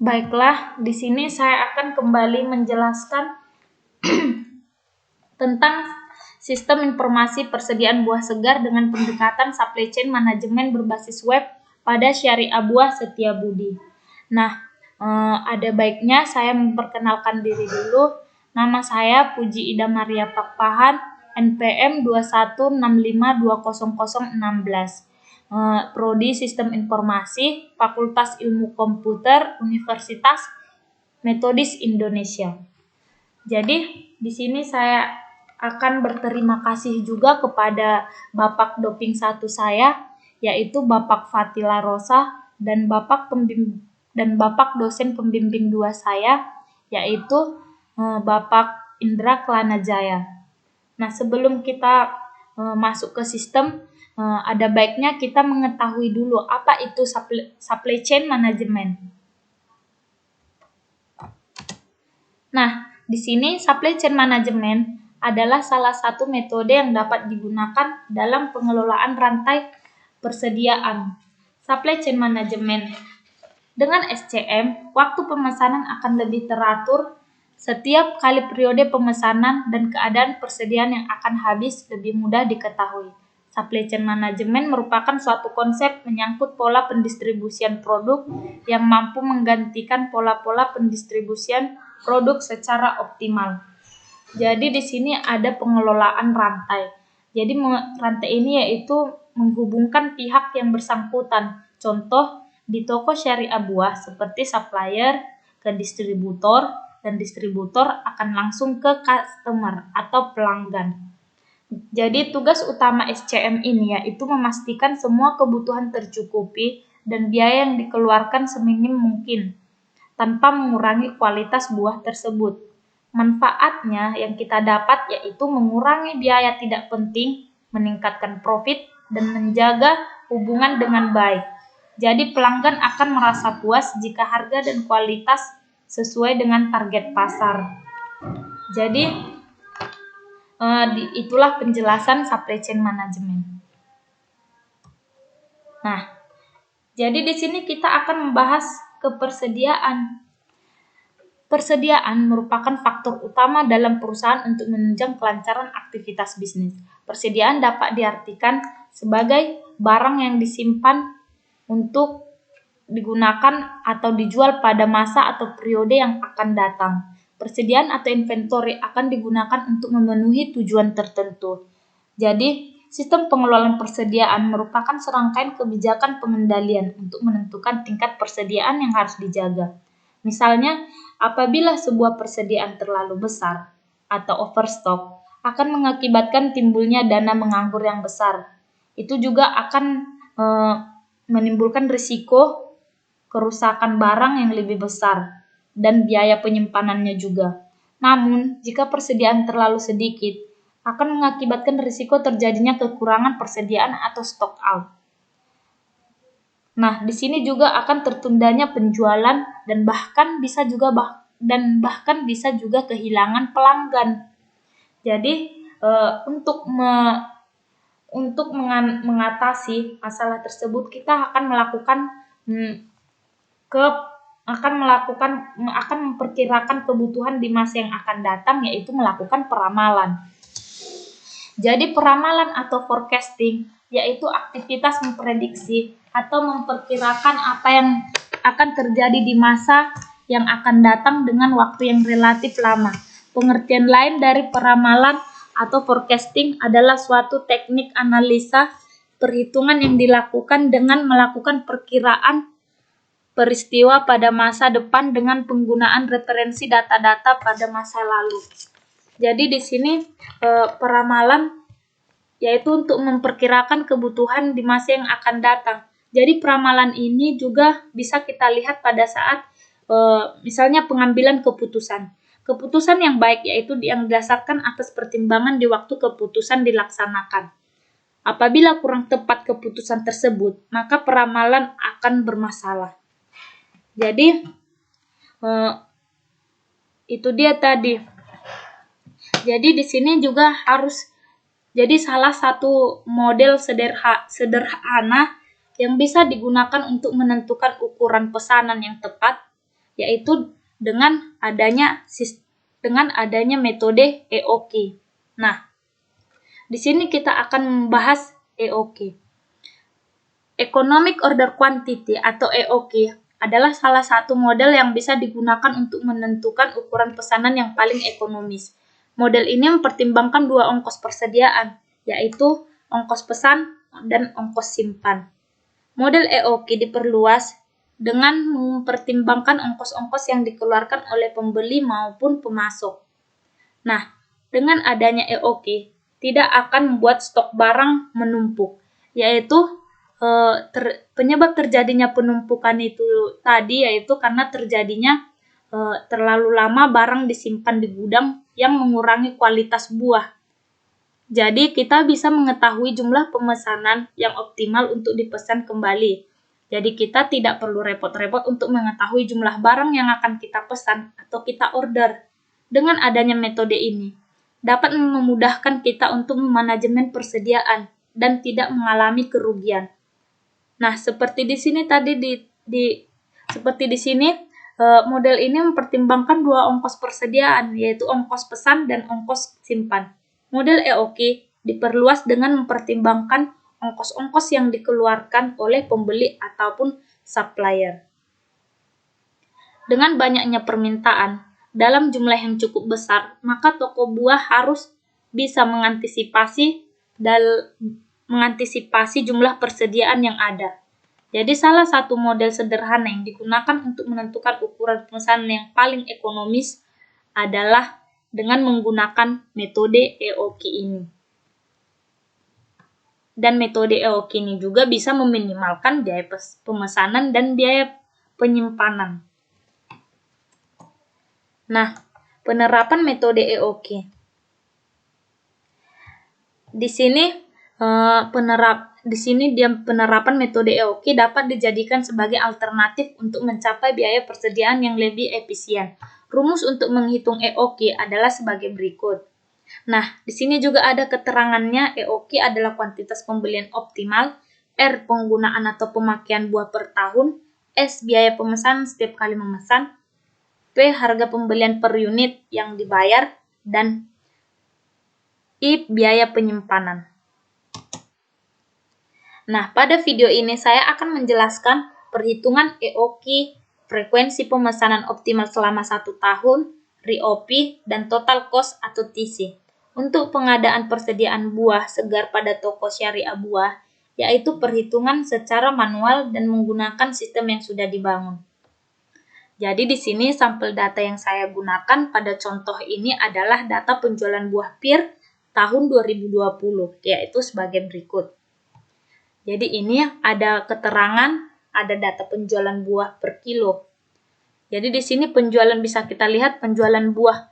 Baiklah, di sini saya akan kembali menjelaskan tentang sistem informasi persediaan buah segar dengan pendekatan supply chain manajemen berbasis web pada Syariah Buah Setiabudi. Nah, ada baiknya saya memperkenalkan diri dulu. Nama saya Puji Ida Maria Pakpahan, NPM 216520016. Prodi Sistem Informasi, Fakultas Ilmu Komputer, Universitas Metodis Indonesia. Jadi, di sini saya akan berterima kasih juga kepada Bapak Doping 1 saya, yaitu Bapak Fatila Rosa, dan Bapak dosen pembimbing 2 saya, yaitu Bapak Indra Klanajaya. Nah, sebelum kita masuk ke sistem, ada baiknya kita mengetahui dulu apa itu supply chain management. Nah, di sini supply chain management adalah salah satu metode yang dapat digunakan dalam pengelolaan rantai persediaan. Supply chain management dengan SCM, waktu pemesanan akan lebih teratur. Setiap kali periode pemesanan dan keadaan persediaan yang akan habis lebih mudah diketahui. Supply chain management merupakan suatu konsep menyangkut pola pendistribusian produk yang mampu menggantikan pola-pola pendistribusian produk secara optimal. Jadi di sini ada pengelolaan rantai. Jadi rantai ini yaitu menghubungkan pihak yang bersangkutan. Contoh di toko syariah buah seperti supplier ke distributor, dan distributor akan langsung ke customer atau pelanggan. Jadi tugas utama SCM ini yaitu memastikan semua kebutuhan tercukupi dan biaya yang dikeluarkan seminim mungkin tanpa mengurangi kualitas buah tersebut. Manfaatnya yang kita dapat yaitu mengurangi biaya tidak penting, meningkatkan profit, dan menjaga hubungan dengan baik. Jadi pelanggan akan merasa puas jika harga dan kualitas sesuai dengan target pasar. Jadi itulah penjelasan supply chain management. Nah, jadi di sini kita akan membahas kepersediaan. Persediaan merupakan faktor utama dalam perusahaan untuk menunjang kelancaran aktivitas bisnis. Persediaan dapat diartikan sebagai barang yang disimpan untuk digunakan atau dijual pada masa atau periode yang akan datang. Persediaan atau inventory akan digunakan untuk memenuhi tujuan tertentu. Jadi, sistem pengelolaan persediaan merupakan serangkaian kebijakan pengendalian untuk menentukan tingkat persediaan yang harus dijaga. Misalnya, apabila sebuah persediaan terlalu besar atau overstock, akan mengakibatkan timbulnya dana menganggur yang besar. Itu juga akan menimbulkan risiko kerusakan barang yang lebih besar dan biaya penyimpanannya juga. Namun, jika persediaan terlalu sedikit, akan mengakibatkan risiko terjadinya kekurangan persediaan atau stock out. Nah, di sini juga akan tertundanya penjualan dan bahkan bisa juga kehilangan pelanggan. Jadi, untuk mengatasi masalah tersebut, kita akan memperkirakan kebutuhan di masa yang akan datang, yaitu melakukan peramalan. Jadi peramalan atau forecasting yaitu aktivitas memprediksi atau memperkirakan apa yang akan terjadi di masa yang akan datang dengan waktu yang relatif lama. Pengertian lain dari peramalan atau forecasting adalah suatu teknik analisa perhitungan yang dilakukan dengan melakukan perkiraan peristiwa pada masa depan dengan penggunaan referensi data-data pada masa lalu. Jadi di sini peramalan yaitu untuk memperkirakan kebutuhan di masa yang akan datang. Jadi peramalan ini juga bisa kita lihat pada saat misalnya pengambilan keputusan. Keputusan yang baik yaitu yang didasarkan atas pertimbangan di waktu keputusan dilaksanakan. Apabila kurang tepat keputusan tersebut, maka peramalan akan bermasalah. Jadi itu dia tadi. Jadi di sini juga harus jadi salah satu model sederhana yang bisa digunakan untuk menentukan ukuran pesanan yang tepat, yaitu dengan adanya metode EOQ. Nah, di sini kita akan membahas EOQ. Economic Order Quantity atau EOQ adalah salah satu model yang bisa digunakan untuk menentukan ukuran pesanan yang paling ekonomis. Model ini mempertimbangkan dua ongkos persediaan, yaitu ongkos pesan dan ongkos simpan. Model EOQ diperluas dengan mempertimbangkan ongkos-ongkos yang dikeluarkan oleh pembeli maupun pemasok. Nah, dengan adanya EOQ, tidak akan membuat stok barang menumpuk, yaitu penyebab terjadinya penumpukan itu tadi yaitu karena terjadinya terlalu lama barang disimpan di gudang yang mengurangi kualitas buah. Jadi kita bisa mengetahui jumlah pemesanan yang optimal untuk dipesan kembali. Jadi kita tidak perlu repot-repot untuk mengetahui jumlah barang yang akan kita pesan atau kita order. Dengan adanya metode ini, dapat memudahkan kita untuk memanajemen persediaan dan tidak mengalami kerugian. Nah, seperti di sini tadi model ini mempertimbangkan dua ongkos persediaan, yaitu ongkos pesan dan ongkos simpan. Model EOQ diperluas dengan mempertimbangkan ongkos-ongkos yang dikeluarkan oleh pembeli ataupun supplier. Dengan banyaknya permintaan dalam jumlah yang cukup besar, maka toko buah harus bisa mengantisipasi jumlah persediaan yang ada. Jadi salah satu model sederhana yang digunakan untuk menentukan ukuran pemesanan yang paling ekonomis adalah dengan menggunakan metode EOQ ini. Dan metode EOQ ini juga bisa meminimalkan biaya pemesanan dan biaya penyimpanan. Nah, penerapan metode EOQ. Di sini penerapan metode EOQ dapat dijadikan sebagai alternatif untuk mencapai biaya persediaan yang lebih efisien. Rumus untuk menghitung EOQ adalah sebagai berikut. Nah, di sini juga ada keterangannya. EOQ adalah kuantitas pembelian optimal, R penggunaan atau pemakaian buah per tahun, S biaya pemesanan setiap kali memesan, P harga pembelian per unit yang dibayar, dan I biaya penyimpanan. Nah, pada video ini saya akan menjelaskan perhitungan EOQ, frekuensi pemesanan optimal selama 1 tahun, RIOP, dan total cost atau TC. Untuk pengadaan persediaan buah segar pada toko syariah buah, yaitu perhitungan secara manual dan menggunakan sistem yang sudah dibangun. Jadi di sini sampel data yang saya gunakan pada contoh ini adalah data penjualan buah pir tahun 2020, yaitu sebagai berikut. Jadi ini ada keterangan, ada data penjualan buah per kilo. Jadi di sini penjualan bisa kita lihat penjualan buah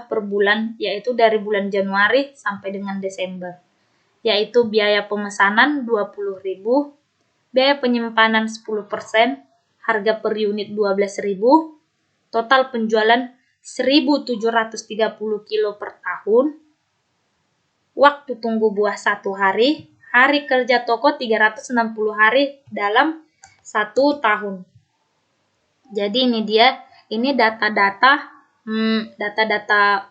per bulan, yaitu dari bulan Januari sampai dengan Desember. Yaitu biaya pemesanan 20.000, biaya penyimpanan 10%, harga per unit 12.000, total penjualan 1.730 kilo per tahun, waktu tunggu buah 1 hari, hari kerja toko 360 hari dalam 1 tahun. Jadi ini data-data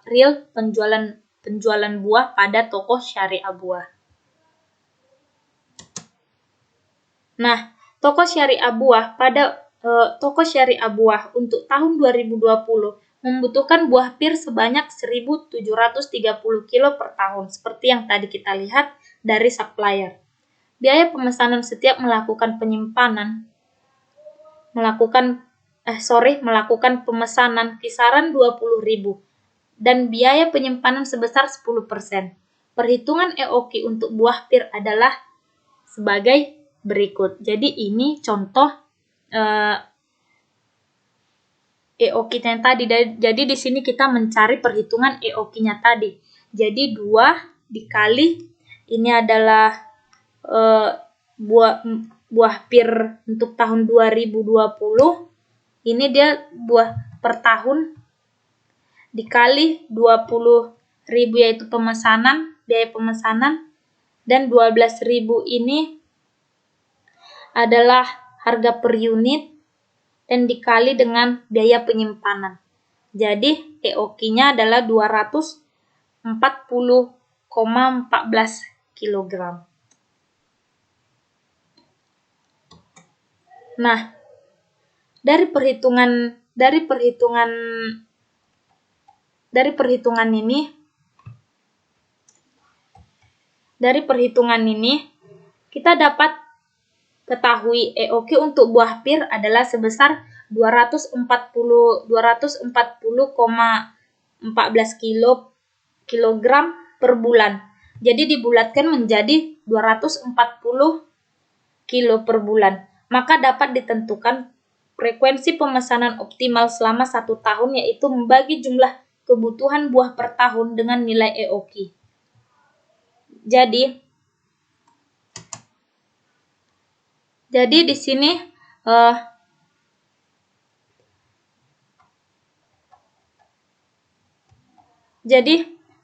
real penjualan buah pada toko syariah buah. Nah, toko syariah buah untuk tahun 2020 membutuhkan buah pir sebanyak 1.730 kilo per tahun, seperti yang tadi kita lihat dari supplier. Biaya pemesanan setiap melakukan pemesanan kisaran 20.000 dan biaya penyimpanan sebesar 10%. Perhitungan EOQ untuk buah pir adalah sebagai berikut. Jadi ini contoh EOQ-nya tadi. Jadi di sini kita mencari perhitungan EOQ-nya tadi. Jadi 2 dikali ini adalah buah pir untuk tahun 2020. Ini dia buah per tahun dikali 20.000 yaitu biaya pemesanan, dan 12.000 ini adalah harga per unit, dan dikali dengan biaya penyimpanan. Jadi EOQ-nya adalah 240,14 kg. Nah, dari perhitungan ini kita dapat ketahui EOQ untuk buah pir adalah sebesar 240,14 kg per bulan. Jadi dibulatkan menjadi 240 kilo per bulan. Maka dapat ditentukan frekuensi pemesanan optimal selama 1 tahun, yaitu membagi jumlah kebutuhan buah per tahun dengan nilai EOQ. Jadi di sini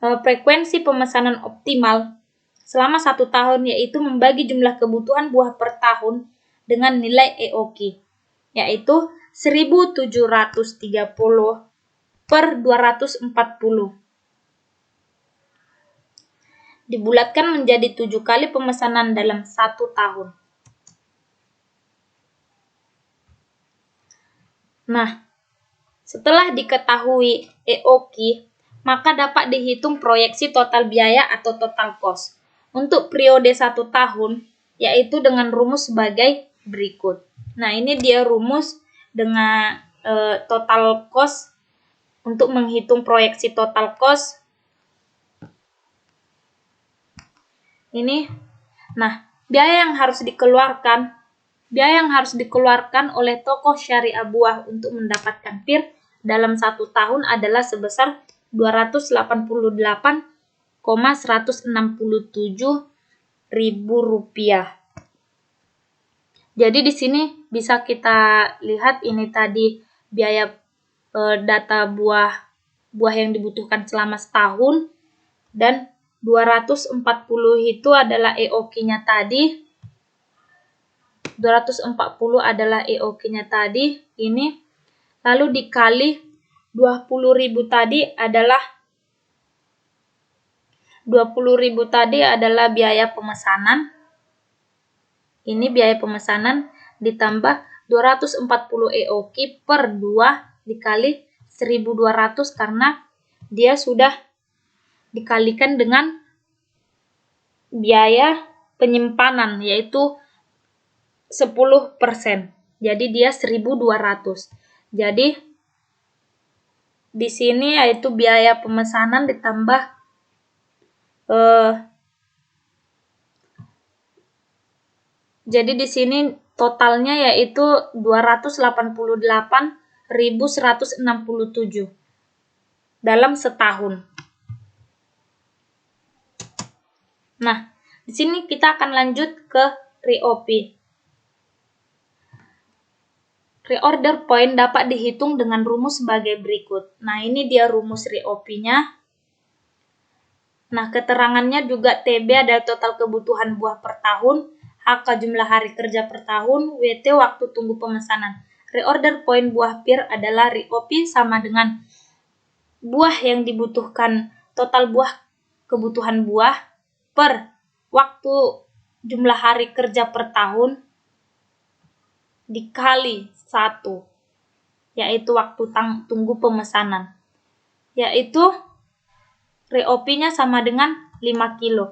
frekuensi pemesanan optimal selama 1 tahun yaitu membagi jumlah kebutuhan buah per tahun dengan nilai EOQ, yaitu 1730 per 240. Dibulatkan menjadi 7 kali pemesanan dalam 1 tahun. Nah, setelah diketahui EOQ, maka dapat dihitung proyeksi total biaya atau total cost untuk periode 1 tahun, yaitu dengan rumus sebagai berikut. Nah, ini dia rumus dengan total cost untuk menghitung proyeksi total cost. Ini, nah, biaya yang harus dikeluarkan oleh tokoh syariah buah untuk mendapatkan pir dalam 1 tahun adalah sebesar 288,167 ribu rupiah. Jadi di sini bisa kita lihat ini tadi biaya data buah yang dibutuhkan selama setahun, dan 240 itu adalah EOQ-nya tadi. 240 adalah EOQ-nya tadi ini, lalu dikali 20.000 tadi adalah biaya pemesanan. Ini biaya pemesanan ditambah 240 EOQ per 2 dikali 1.200 karena dia sudah dikalikan dengan biaya penyimpanan yaitu 10%. Jadi dia 1.200. Jadi di sini yaitu biaya pemesanan ditambah jadi di sini totalnya yaitu 288.167 dalam setahun. Nah, di sini kita akan lanjut ke RIOP. Reorder point dapat dihitung dengan rumus sebagai berikut. Nah, ini dia rumus RIOP-nya. Nah, keterangannya juga TB adalah total kebutuhan buah per tahun, HK jumlah hari kerja per tahun, WT waktu tunggu pemesanan. Reorder point buah pir adalah RIOP sama dengan buah yang dibutuhkan, total kebutuhan buah per waktu jumlah hari kerja per tahun dikali 1, yaitu waktu tunggu pemesanan. Yaitu RIOP-nya sama dengan 5 kilo.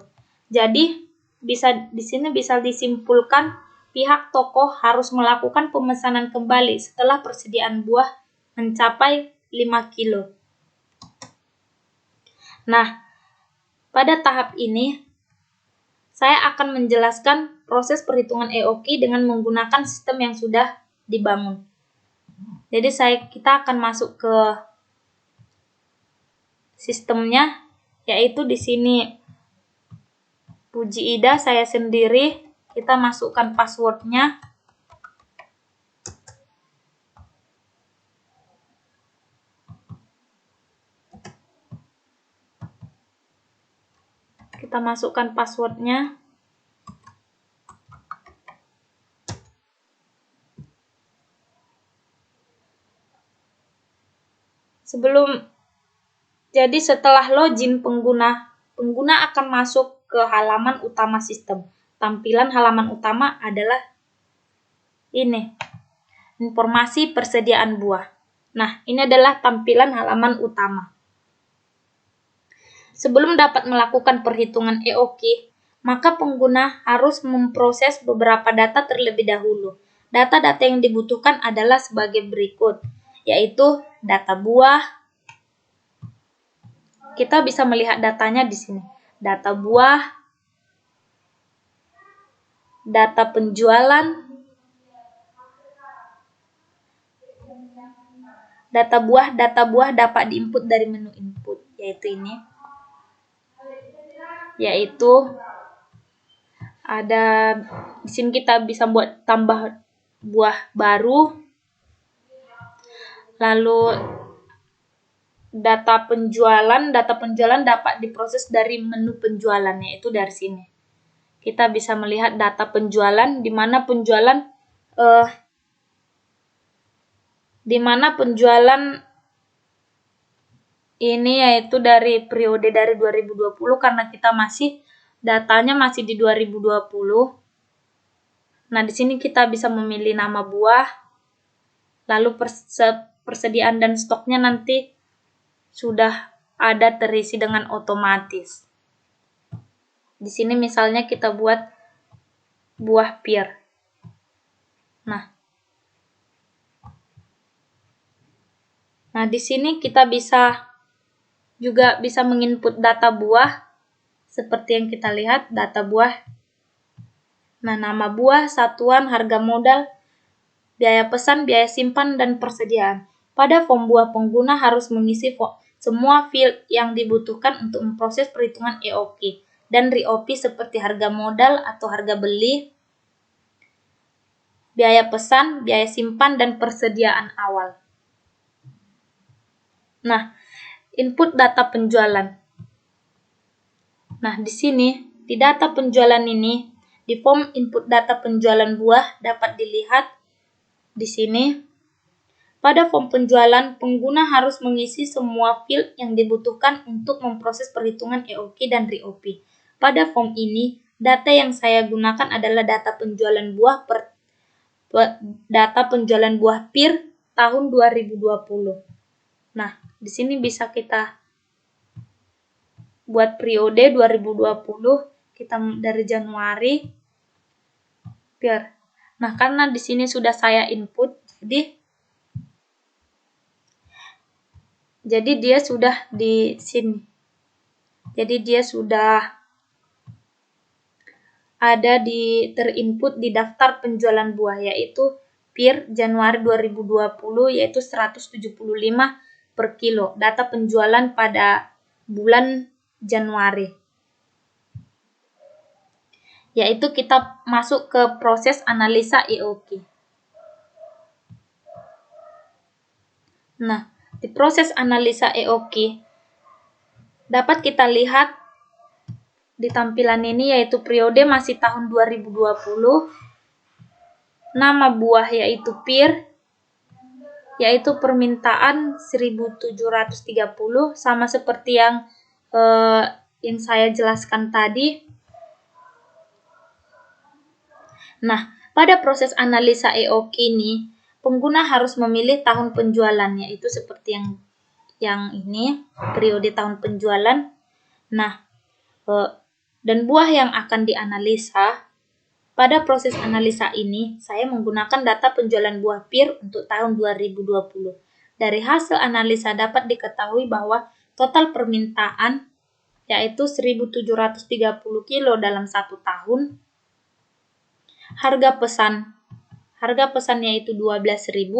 Jadi di sini bisa disimpulkan pihak toko harus melakukan pemesanan kembali setelah persediaan buah mencapai 5 kilo. Nah, pada tahap ini saya akan menjelaskan proses perhitungan EOQ dengan menggunakan sistem yang sudah dibangun. Jadi kita akan masuk ke sistemnya, yaitu di sini Puji Ida, saya sendiri, kita masukkan passwordnya. Kita masukkan passwordnya. Jadi setelah login pengguna akan masuk ke halaman utama sistem. Tampilan halaman utama adalah ini, informasi persediaan buah. Nah, ini adalah tampilan halaman utama. Sebelum dapat melakukan perhitungan EOQ, maka pengguna harus memproses beberapa data terlebih dahulu. Data-data yang dibutuhkan adalah sebagai berikut, yaitu data buah. Kita bisa melihat datanya di sini. Data buah, data penjualan, data buah dapat diinput dari menu input, yaitu ini. Yaitu ada di sini kita bisa buat tambah buah baru. Lalu data penjualan dapat diproses dari menu penjualan, yaitu dari sini. Kita bisa melihat data penjualan di mana penjualan ini yaitu dari periode dari 2020 karena kita datanya masih di 2020. Nah, di sini kita bisa memilih nama buah, lalu persediaan dan stoknya nanti sudah ada terisi dengan otomatis. Di sini misalnya kita buat buah pir. Nah, di sini kita juga bisa menginput data buah seperti yang kita lihat, data buah. Nah, nama buah, satuan, harga modal, biaya pesan, biaya simpan, dan persediaan. Pada form buah, pengguna harus mengisi semua field yang dibutuhkan untuk memproses perhitungan EOQ dan RIOP seperti harga modal atau harga beli, biaya pesan, biaya simpan, dan persediaan awal. Nah, input data penjualan. Nah, di sini, di data penjualan ini, di form input data penjualan buah dapat dilihat di sini. Pada form penjualan, pengguna harus mengisi semua field yang dibutuhkan untuk memproses perhitungan EOQ dan RIOP. Pada form ini, data yang saya gunakan adalah data penjualan buah PIR tahun 2020. Nah, di sini bisa kita buat periode 2020, kita dari Januari PIR. Nah, karena di sini sudah saya input, jadi dia sudah di sini. Jadi dia sudah ada terinput di daftar penjualan buah, yaitu PIR Januari 2020, yaitu 175 per kilo. Data penjualan pada bulan Januari. Yaitu kita masuk ke proses analisa EOQ. Nah, di proses analisa EOQ dapat kita lihat di tampilan ini, yaitu periode masih tahun 2020, nama buah yaitu PIR, yaitu permintaan 1.730, sama seperti yang saya jelaskan tadi. Nah, pada proses analisa EOQ ini, pengguna harus memilih tahun penjualan, yaitu seperti yang ini, periode tahun penjualan. Nah, dan buah yang akan dianalisa. Pada proses analisa ini, saya menggunakan data penjualan buah PIR untuk tahun 2020. Dari hasil analisa dapat diketahui bahwa total permintaan yaitu 1.730 kilo dalam 1 tahun. Harga pesan yaitu 12.000.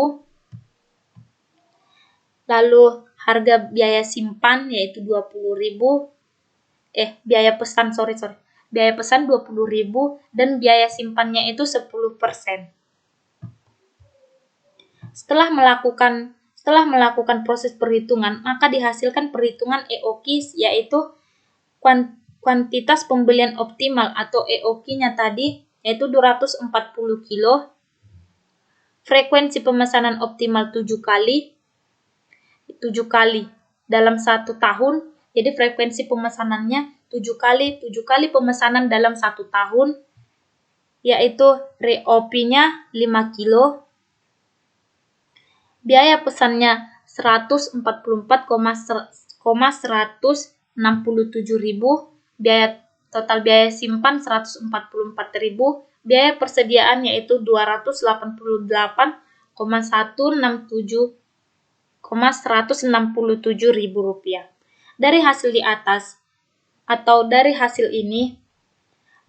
Lalu harga biaya simpan yaitu 20.000. Biaya pesan 20.000 dan biaya simpannya itu 10%. Setelah melakukan proses perhitungan, maka dihasilkan perhitungan EOQ, yaitu kuantitas pembelian optimal atau EOQ-nya tadi yaitu 240 kilo. Frekuensi pemesanan optimal 7 kali. 7 kali dalam 1 tahun. Jadi frekuensi pemesanannya 7 kali pemesanan dalam 1 tahun, yaitu ROP-nya 5 kilo. Biaya pesannya 144,167.000, total biaya simpan 144.000, biaya persediaan yaitu 288,167.167 rupiah. Dari hasil di atas atau dari hasil ini,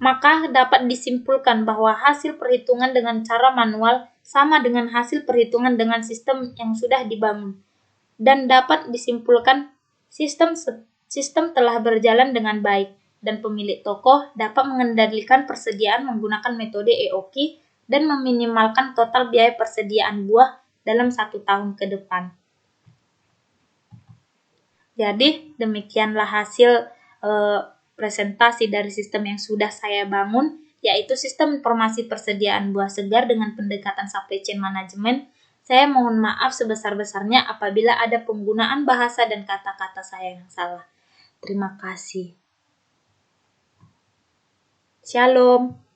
maka dapat disimpulkan bahwa hasil perhitungan dengan cara manual sama dengan hasil perhitungan dengan sistem yang sudah dibangun, dan dapat disimpulkan sistem telah berjalan dengan baik, dan pemilik toko dapat mengendalikan persediaan menggunakan metode EOQ dan meminimalkan total biaya persediaan buah dalam 1 tahun ke depan. Jadi demikianlah hasil presentasi dari sistem yang sudah saya bangun, yaitu sistem informasi persediaan buah segar dengan pendekatan supply chain management. Saya mohon maaf sebesar-besarnya apabila ada penggunaan bahasa dan kata-kata saya yang salah. Terima kasih. Shalom.